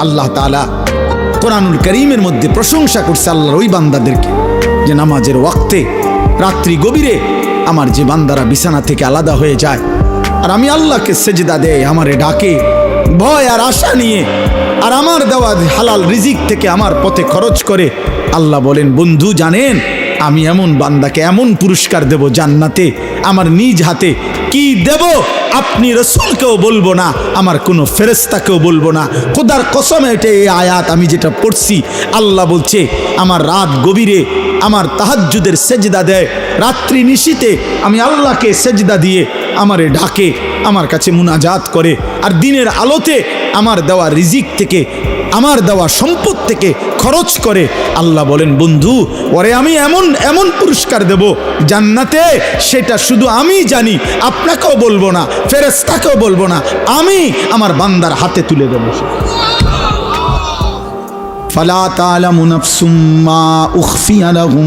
আল্লাহ তাআলা কোরআনুল কারীমের মধ্যে প্রশংসা করছে আল্লাহর ওই বান্দাদেরকে যে নামাজের ওয়াক্তে রাত্রি গভীরে আমার যে বান্দারা বিছানা থেকে আলাদা হয়ে যায় আর আমি আল্লাহকে সেজদা দেয়, আমারে ডাকে ভয় আর আশা নিয়ে, আর আমার দেওয়া হালাল রিজিক থেকে আমার পথে খরচ করে। আল্লাহ বলেন, বন্ধু জানেন আমি এমন বান্দাকে এমন পুরস্কার দেব জান্নাতে, আমার নিজ হাতে কি দেব আপনি রসুলকেও বলবো না, আমার কোনো ফেরেশতাকেও বলবো না। খোদার কসম, এটা এই আয়াত আমি যেটা পড়ছি, আল্লাহ বলছে আমার রাত গভীরে আমার তাহাজ্জুদের সেজদা দেয়, রাত্রি নিশীতে আমি আল্লাহকে সেজদা দিয়ে আমারে ডাকে, আমার কাছে মুনাজাত করে, আর দিনের আলোতে আমার দেওয়া রিজিক থেকে আমার দেওয়া সম্পদ থেকে খরচ করে। আল্লাহ বলেন, বন্ধু ওরে আমি এমন এমন পুরস্কার দেব জান্নাতে, সেটা শুধু আমি জানি, আপনাকেও বলবো না, ফেরেশতাকেও বলবো না, আমি আমার বান্দার হাতে তুলে দেব। ফালা তা'লামু নাফসুম মা উখফিয়া লাহুম